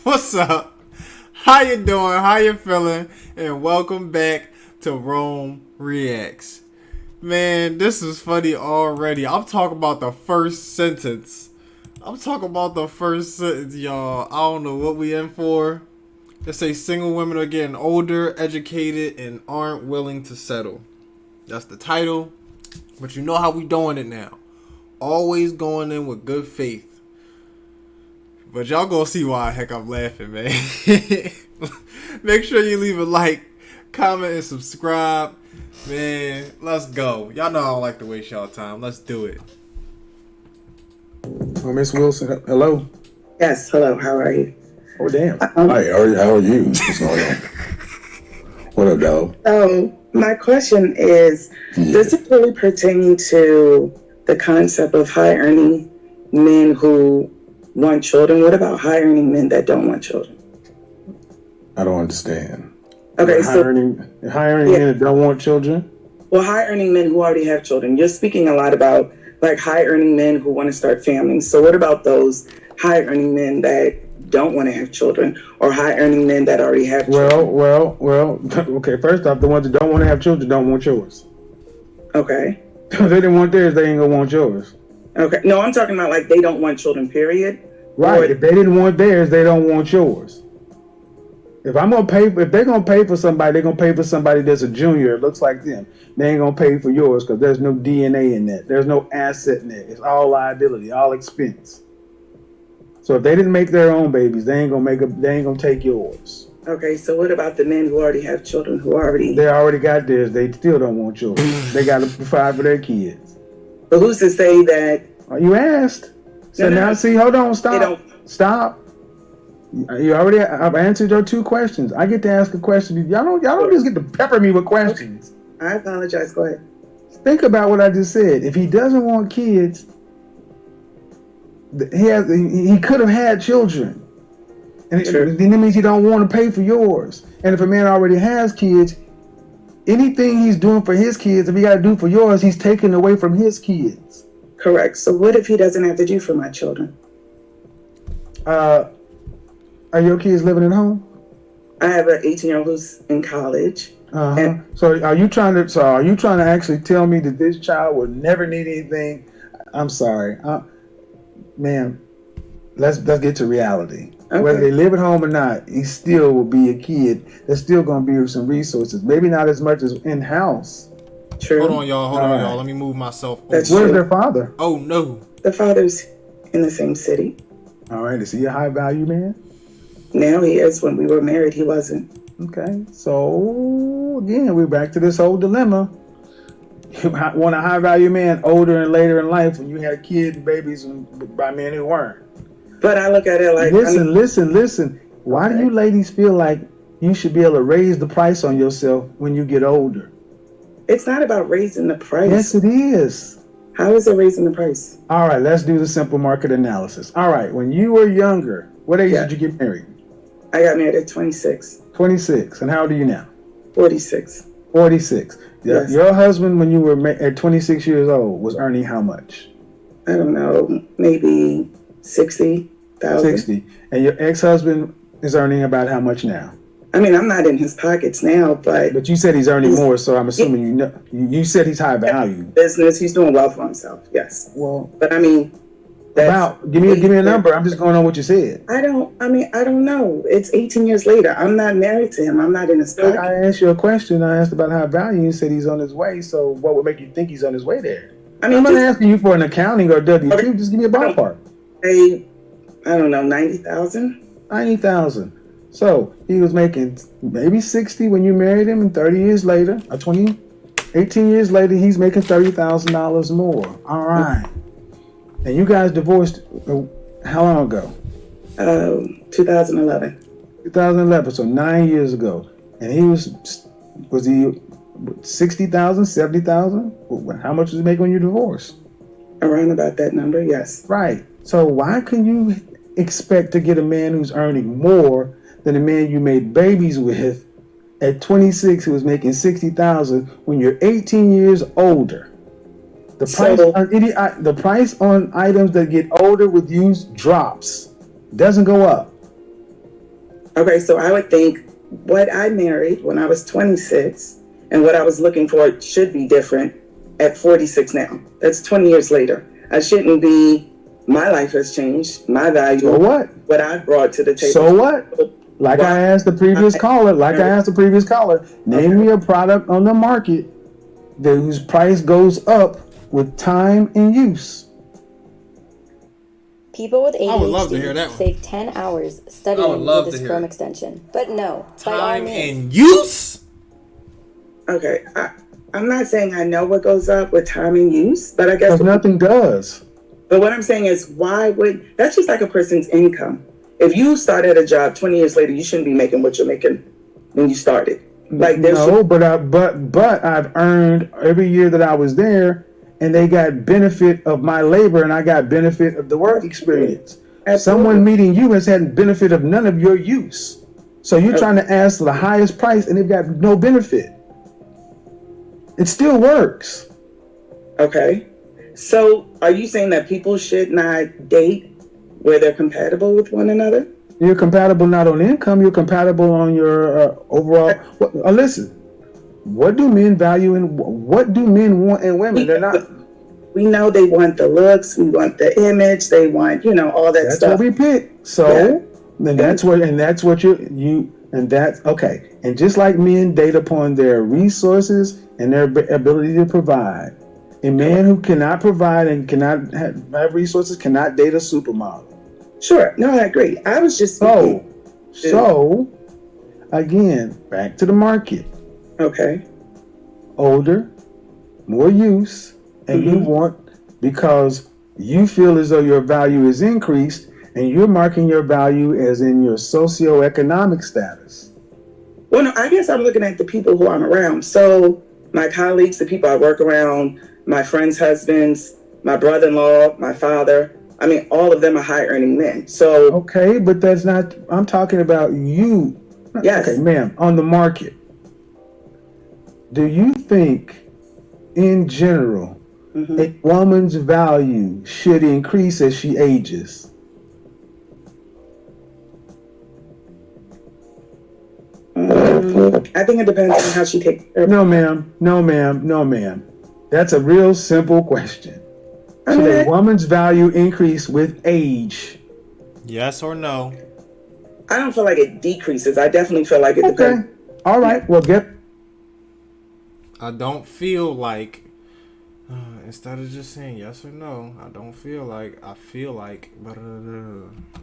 What's up? How you doing? How you feeling? And welcome back to Rome Reacts. Man, this is funny already. I'm talking about the first sentence. Y'all. I don't know what we in for. They say single women are getting older, educated, and aren't willing to settle. That's the title. But you know how we doing it now. Always going in with good faith. But y'all gonna see why the heck I'm laughing, man. Make sure you leave a like, comment, and subscribe. Man, let's go. Y'all know I don't like to waste y'all time. Let's do it. Oh, Miss Wilson, hello. Yes, hello, how are you? Oh, damn. Hi, how are you? What's going on? What up, dog? My question is, does it really pertain to the concept of high-earning men who want children? What about high-earning men that don't want children? I don't understand. Okay, high-earning men that don't want children? Well, high-earning men who already have children. You're speaking a lot about, like, high-earning men who want to start families. So what about those high-earning men that don't want to have children, or high-earning men that already have children? Well, okay, first off, the ones that don't want to have children don't want yours. Okay. If they didn't want theirs, they ain't gonna want yours. Okay. No, I'm talking about, like, they don't want children, period. Right. If they didn't want theirs, they don't want yours. If they're gonna pay for somebody, they're gonna pay for somebody that's a junior. It looks like them. They ain't gonna pay for yours because there's no DNA in that. There's no asset in that. It's all liability, all expense. So if they didn't make their own babies, they ain't gonna take yours. Okay, so what about the men who already have children They already got theirs. They still don't want yours. They got to provide for their kids. But who's to say that? You asked. So now, see, hold on, stop. I've answered your two questions. I get to ask a question. Y'all don't just get to pepper me with questions. Okay. I apologize. Go ahead. Think about what I just said. If he doesn't want kids, he could have had children. And then it means he don't want to pay for yours. And if a man already has kids, anything he's doing for his kids, if he got to do for yours, he's taking away from his kids. Correct. So what if he doesn't have to do for my children? Are your kids living at home? I have an 18-year-old who's in college. Uh-huh. So are you trying to actually tell me that this child will never need anything? I'm sorry, ma'am. Let's get to reality. Okay. Whether they live at home or not, he still will be a kid. There's still going to be some resources. Maybe not as much as in house. True. Hold on, y'all. Let me move myself. Where's their father? Oh no. The father's in the same city. All right. Is he a high value man? Now he is. When we were married, he wasn't. Okay. So again, we're back to this whole dilemma. You want a high value man older and later in life when you had kids and babies by men who weren't. But I look at it like, listen. Why do you ladies feel like you should be able to raise the price on yourself when you get older? It's not about raising the price. Yes, it is. How is it raising the price? All right, let's do the simple market analysis. All right, when you were younger, what age did you get married? I got married at 26. 26. And how old are you now? 46. 46. Yes. Your husband, when you were at 26 years old, was earning how much? I don't know, maybe 60,000. 60. And your ex-husband is earning about how much now? I mean, I'm not in his pockets now, but you said he's earning more, so I'm assuming you know. You said he's high value. Business, he's doing well for himself. Yes. Well, but I mean, give me a number. I'm just going on what you said. I don't know. It's 18 years later. I'm not married to him. I'm not in his pocket. I asked you a question. I asked about high value. You said he's on his way. So what would make you think he's on his way there? I mean, I'm not asking you for an accounting or W-2. Okay. Just give me a ballpark. I don't know, 90,000. 90,000. So he was making maybe 60 when you married him, and 30 years later, 18 years later, he's making $30,000 more. All right. And you guys divorced how long ago? 2011. 2011, so 9 years ago. And he was he 60,000, 70,000? How much was he making when you divorced? Around about that number, yes. Right. So why can you expect to get a man who's earning more than the man you made babies with at 26 who was making 60,000 when you're 18 years older? The price on items that get older with use drops, doesn't go up. Okay, so I would think what I married when I was 26 and what I was looking for should be different at 46 now. That's 20 years later. I shouldn't be, my life has changed, my value, So what I brought to the table. So what? Like I asked the previous caller, name me a product on the market whose price goes up with time and use. People with I would love to hear that ADHD one. save 10 hours I would studying love with to a hear sperm it. extension. But no, by all Time means. and use? Okay, I'm not saying I know what goes up with time and use, but I guess Because nothing does. But what I'm saying is, why would that's just like a person's income? If you start at a job 20 years later, you shouldn't be making what you're making when you started. Like no, but I've earned every year that I was there, and they got benefit of my labor, and I got benefit of the work experience. Absolutely. Someone meeting you has had benefit of none of your use. So you're trying to ask for the highest price, and they've got no benefit. It still works. Okay. So are you saying that people should not date where they're compatible with one another? You're compatible not on income, you're compatible on your overall. Listen, what do men value and what do men want in women? They're not. We know they want the looks, we want the image, they want, all that That's stuff. what we pick. So then that's what you and that's okay. And just like men date upon their resources and their ability to provide, a man who cannot provide and cannot have resources cannot date a supermodel. Sure. No, I agree. I was just So again, back to the market. Okay. Older, more use, and you want, because you feel as though your value is increased, and you're marking your value as in your socioeconomic status. Well, no, I guess I'm looking at the people who I'm around. So my colleagues, the people I work around, my friends' husbands, my brother-in-law, my father. I mean, all of them are high-earning men. So okay, but that's not. I'm talking about you. Yes. Okay, ma'am. On the market, do you think, in general, a woman's value should increase as she ages? I think it depends on how she takes care of No, ma'am. That's a real simple question. Should a woman's value increase with age? Yes or no? I don't feel like it decreases. I definitely feel like it depends. Okay. All right. Well, I don't feel like, instead of just saying yes or no, I feel like.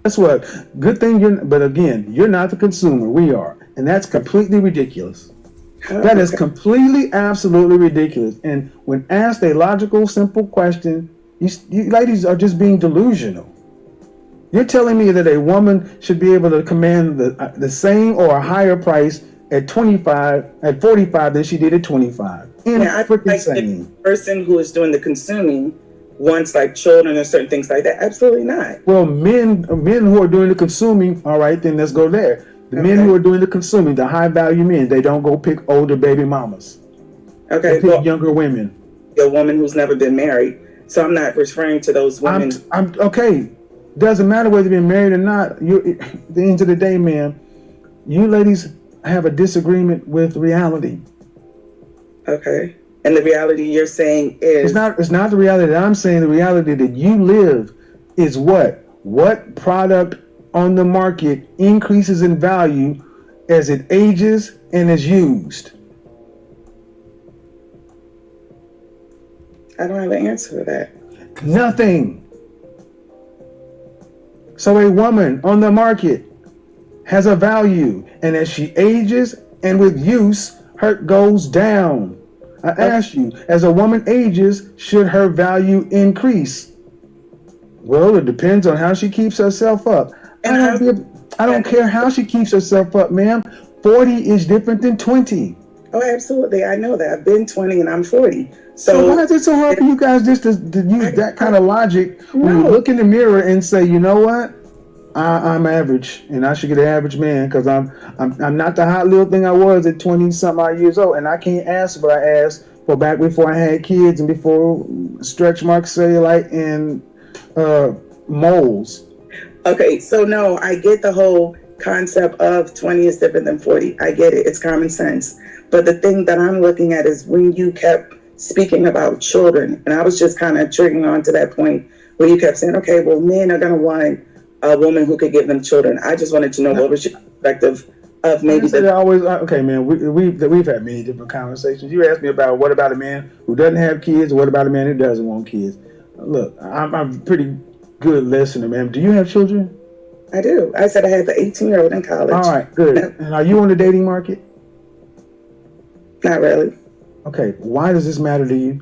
Guess what? Good thing but again, you're not the consumer. We are. And that's completely ridiculous. That is completely, absolutely ridiculous. And when asked a logical, simple question, you ladies are just being delusional. You're telling me that a woman should be able to command the same or a higher price at 45 than she did at 25. I think like the person who is doing the consuming wants like children or certain things like that. Absolutely not. Well, men who are doing the consuming, all right, then let's go there. The men who are doing the consuming, the high value men, they don't go pick older baby mamas. Okay, they pick younger women. A woman who's never been married. So I'm not referring to those women. I'm okay. Doesn't matter whether you've been married or not. At the end of the day, man, you ladies have a disagreement with reality. Okay. And the reality you're saying is it's not the reality that I'm saying. The reality that you live is what product on the market increases in value as it ages and is used. I don't have an answer for that. Nothing. So a woman on the market has a value, and as she ages and with use, her goes down. I ask you, as a woman ages, should her value increase? Well, it depends on how she keeps herself up. I don't care how she keeps herself up, ma'am. 40 is different than 20. Oh, absolutely. I know that. I've been 20 and I'm 40. So why is it so hard for you guys just to use that kind of logic when you look in the mirror and say, you know what? I'm average, and I should get an average man because I'm not the hot little thing I was at 20-some-odd years old, and I can't ask what I asked for back before I had kids and before stretch marks, cellulite, and moles. Okay, so no, I get the whole concept of 20 is different than 40. I get it. It's common sense. But the thing that I'm looking at is when you kept speaking about children, and I was just kind of triggering on to that point where you kept saying, okay, well, men are going to want a woman who could give them children. I just wanted to know what was your perspective of maybe okay, man. We've had many different conversations. You asked me about what about a man who doesn't have kids, or what about a man who doesn't want kids. Look, I'm a pretty good listener, man. Do you have children? I do. I said I had the 18-year-old in college. All right, good. And are you on the dating market? Not really. Okay, why does this matter to you?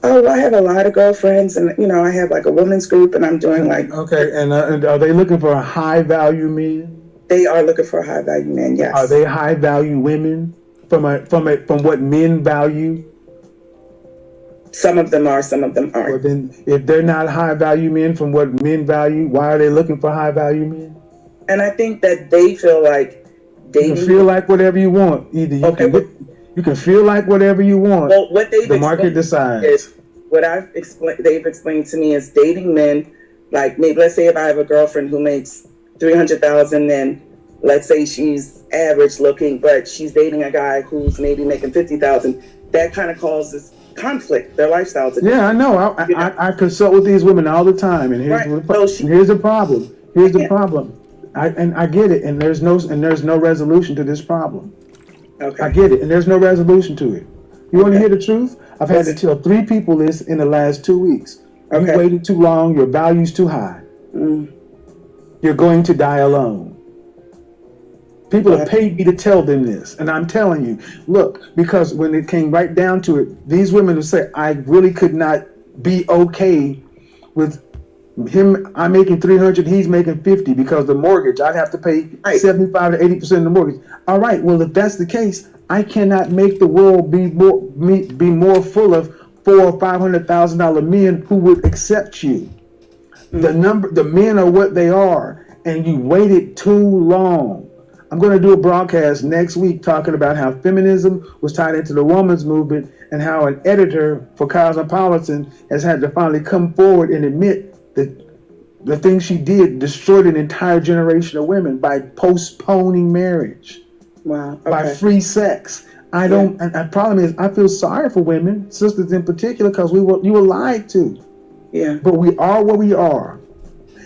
Oh, I have a lot of girlfriends, and I have like a women's group, and I'm doing like. Okay, and are they looking for a high value man? They are looking for a high value man. Yes. Are they high value women from what men value? Some of them are, some of them aren't. Well, then, if they're not high value men from what men value, why are they looking for high value men? And I think that they feel like dating. You can feel like whatever you want. Either you can feel like whatever you want. Well, what the market decides. Is what they've explained to me is dating men. Like maybe let's say if I have a girlfriend who makes $300,000, and let's say she's average looking, but she's dating a guy who's maybe making $50,000. That kind of causes conflict. Their lifestyles are I know. I consult with these women all the time, and here's the problem. Here's the problem. I get it, and there's no resolution to this problem. Okay. I get it, and there's no resolution to it. You want to hear the truth? I've had to tell 3 people this in the last 2 weeks. You waited too long. Your value's too high. You're going to die alone. People have paid me to tell them this, and I'm telling you, look, because when it came right down to it, these women would say, I really could not be okay with him. I'm making 300, he's making 50 because the mortgage, I'd have to pay 75 to 80% of the mortgage. All right, well, if that's the case, I cannot make the world be more full of $400,000 or $500,000 men who would accept you. The men are what they are, and you waited too long. I'm going to do a broadcast next week talking about how feminism was tied into the women's movement, and how an editor for Cosmopolitan has had to finally come forward and admit that the things she did destroyed an entire generation of women by postponing marriage. Wow. Okay. By free sex. And the problem is, I feel sorry for women, sisters in particular, because you were lied to. Yeah. But we are what we are.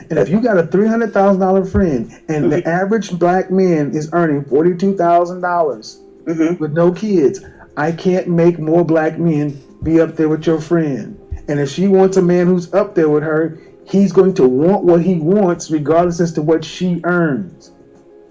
And if you got a $300,000 friend, and the average black man is earning $42,000 with no kids, I can't make more black men be up there with your friend. And if she wants a man who's up there with her, he's going to want what he wants regardless as to what she earns.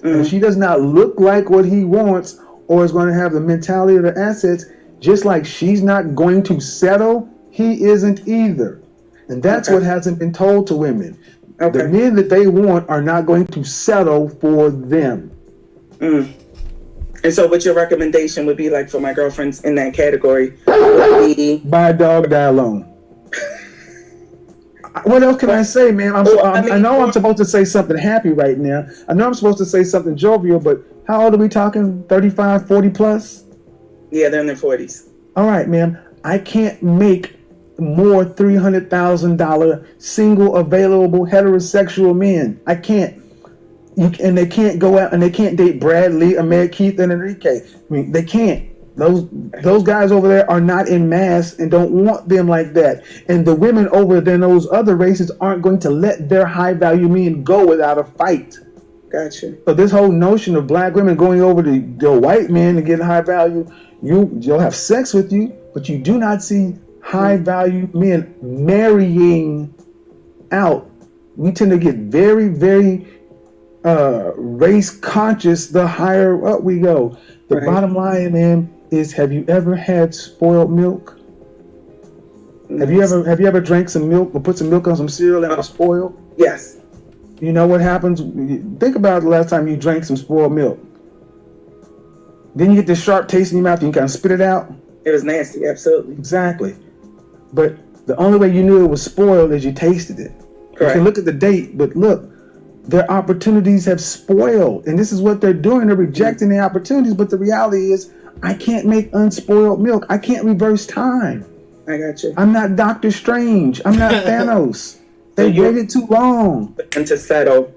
And if she does not look like what he wants, or is going to have the mentality of the assets, just like she's not going to settle, he isn't either. And that's what hasn't been told to women. The men that they want are not going to settle for them. And so what your recommendation would be, like, for my girlfriends in that category, would be buy a dog, die alone. What else can I say, man? I know I'm supposed to say something happy right now. I know I'm supposed to say something jovial, but how old are we talking? 35, 40 plus? Yeah, they're in their 40s. All right, ma'am. I can't make more $300,000 single available heterosexual men. I can't. And they can't go out and they can't date Bradley, Ahmed, Keith, and Enrique. I mean, they can't. Those guys over there are not in mass and don't want them like that. And the women over there in those other races aren't going to let their high value men go without a fight. Gotcha. So this whole notion of black women going over to the white men to get high value, you'll have sex with you, but you do not see high value men marrying out. We tend to get very, very race conscious the higher up we go. The bottom line, man, is, have you ever had spoiled milk? Have you ever drank some milk or put some milk on some cereal and it was spoiled? Yes. You know what happens? Think about the last time you drank some spoiled milk. Then you get this sharp taste in your mouth and you kind of spit it out. It was nasty, absolutely. Exactly. But the only way you knew it was spoiled is you tasted it. Correct. You can look at the date, but look, their opportunities have spoiled. And this is what they're doing. They're rejecting the opportunities. But the reality is, I can't make unspoiled milk. I can't reverse time. I got you. I'm not Doctor Strange. I'm not Thanos. They waited too long. And to settle.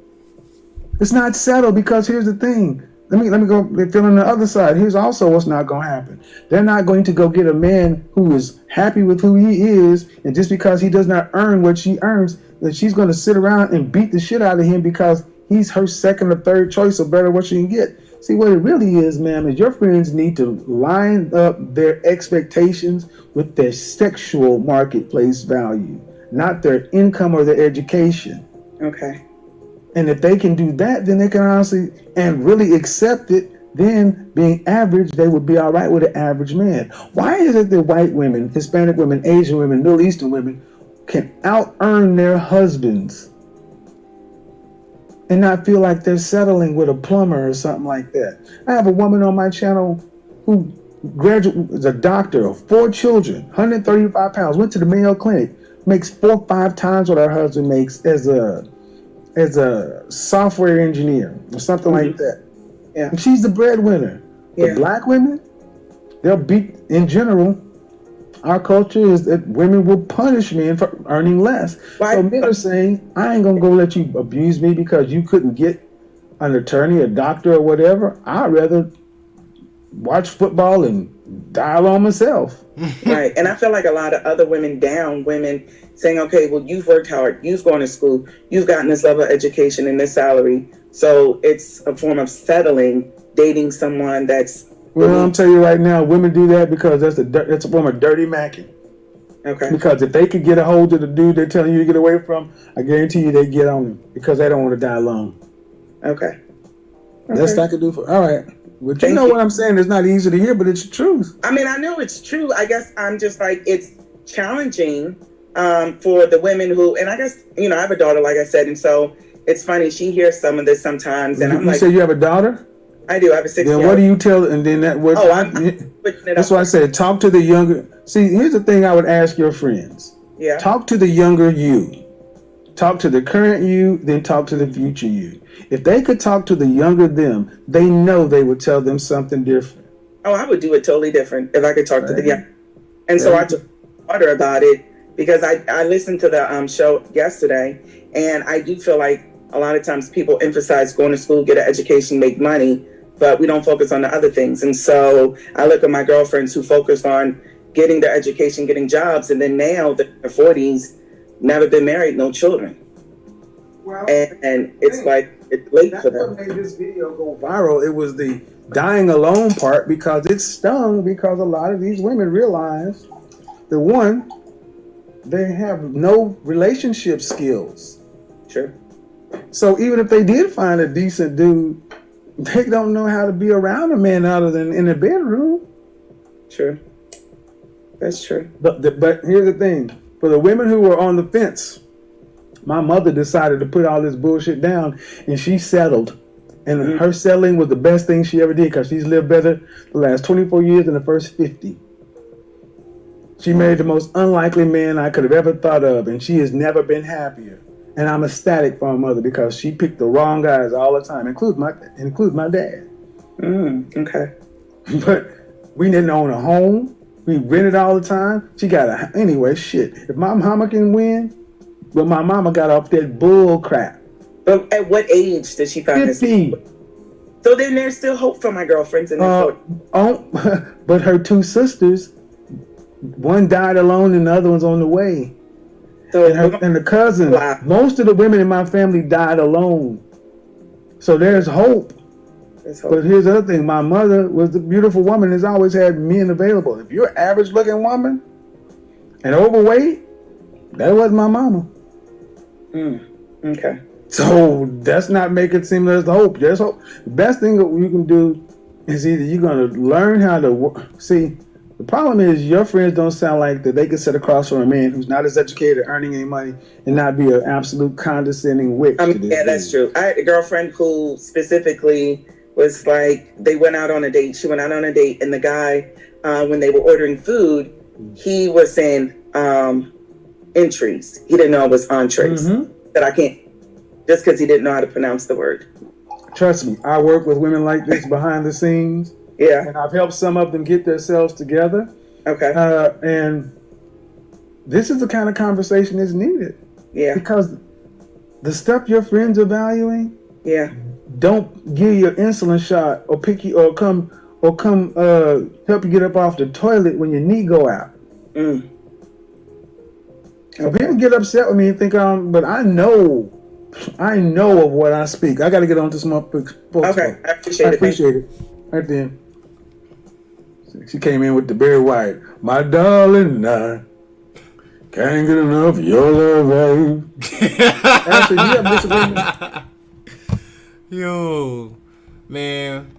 It's not settled because here's the thing. Let me go fill in the other side. Here's also what's not going to happen. They're not going to go get a man who is happy with who he is, and just because he does not earn what she earns, that she's going to sit around and beat the shit out of him because he's her second or third choice or better what she can get. See, what it really is, ma'am, is your friends need to line up their expectations with their sexual marketplace value, not their income or their education. Okay. And if they can do that, then they can honestly and really accept it. Then, being average, they would be all right with an average man. Why is it that white women, Hispanic women, Asian women, Middle Eastern women can out earn their husbands and not feel like they're settling with a plumber or something like that? I have a woman on my channel who is a doctor of 4 children, 135 pounds, went to the Mayo Clinic, makes 4 or 5 times what her husband makes as a software engineer or something like that. Yeah. And she's the breadwinner. Yeah. But black women, they'll beat, in general, our culture is that women will punish men for earning less. Why? So men are saying, I ain't gonna go let you abuse me because you couldn't get an attorney, a doctor, or whatever. I'd rather watch football and die alone myself. Right. And I feel like a lot of other women saying, okay, well, you've worked hard, you've gone to school, you've gotten this level of education and this salary. So it's a form of settling, dating someone that's... Well, I'm telling you right now, women do that because that's a form of dirty macking. Okay. Because if they could get a hold of the dude they're telling you to get away from, I guarantee you they get on him because they don't want to die alone. Okay. Best I could do for... All right. But Thank you know you. what I'm saying? It's not easy to hear, but it's the truth. I mean, I know it's true. I guess I'm just like, it's challenging for the women who, and I guess, I have a daughter, like I said, and so it's funny, she hears some of this sometimes, and I'm You like... say you have a daughter? I do, I have a 6-year-old. Then what do you tell, and then that... What, I'm switching it that's up. why I said talk to the younger... See, here's the thing I would ask your friends. Yeah. Talk to the younger you. Talk to the current you, then talk to the future you. If they could talk to the younger them, they know they would tell them something different. Oh, I would do it totally different if I could talk to the young. And so I told my daughter about it because I listened to the show yesterday, and I do feel like a lot of times people emphasize going to school, get an education, make money, but we don't focus on the other things. And so I look at my girlfriends who focused on getting their education, getting jobs, and then now they're in their 40s, never been married, no children. Well, and it's like it's late for them. That's what made this video go viral. It was the dying alone part because it stung because a lot of these women realize that one, they have no relationship skills. Sure. So even if they did find a decent dude, they don't know how to be around a man other than in the bedroom. True. That's true. But here's the thing. For the women who were on the fence, my mother decided to put all this bullshit down, and she settled. And her settling was the best thing she ever did because she's lived better the last 24 years than the first 50. She married the most unlikely man I could have ever thought of, and she has never been happier. And I'm ecstatic for my mother because she picked the wrong guys all the time, include my dad. Okay. But we didn't own a home. We rented all the time. She got anyway, shit. If my mama can win, but my mama got off that bull crap. But at what age did she find 50. this? So then there's still hope for my girlfriends in their 40s. But her 2 sisters, one died alone and the other one's on the way. So And the cousin, most of the women in my family died alone. So there's hope. But here's the other thing. My mother was a beautiful woman, has always had men available. If you're an average looking woman and overweight, that wasn't my mama. Okay. So that's not make it seem there's hope. There's hope. The best thing that you can do is either you're going to learn how to work. See, the problem is your friends don't sound like that they can sit across from a man who's not as educated, earning any money, and not be an absolute condescending witch. Yeah, that's true. I had a girlfriend who specifically was like, they went out on a date. She went out on a date, and the guy, when they were ordering food, he was saying entries. He didn't know it was entrees. That I can't, just because he didn't know how to pronounce the word. Trust me, I work with women like this behind the scenes. Yeah. And I've helped some of them get themselves together. Okay. And this is the kind of conversation that's needed. Yeah. Because the stuff your friends are valuing, yeah, don't give you an insulin shot or pick you or come help you get up off the toilet when your knee go out. Mm. So people get upset with me and think but I know of what I speak. I got to get on to some more folks. Okay, I appreciate it. Appreciate it. Right then. She came in with the Barry White. My darling, I can't get enough of your love. Ashley, do you have disagreement? Yo, man,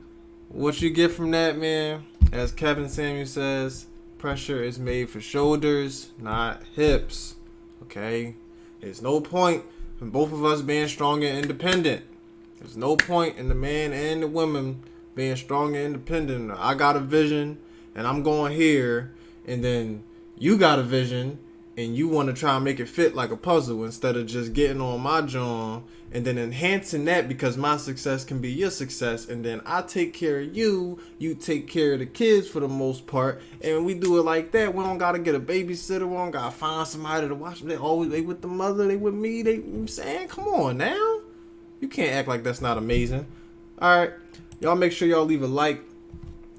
what you get from that, man? As Kevin Samuel says, pressure is made for shoulders, not hips. Okay? There's no point in both of us being strong and independent. There's no point in the man and the woman being strong and independent. I got a vision and I'm going here, and then you got a vision and you want to try and make it fit like a puzzle instead of just getting on my jaw and then enhancing that because my success can be your success, and then I take care of you, you take care of the kids for the most part, and we do it like that. We don't gotta get a babysitter, we don't gotta find somebody to watch them. They with the mother, they with me, I'm saying, come on now. You can't act like that's not amazing. Alright, y'all make sure y'all leave a like,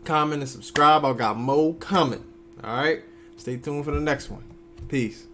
comment, and subscribe. I got more coming. Alright, stay tuned for the next one. Peace.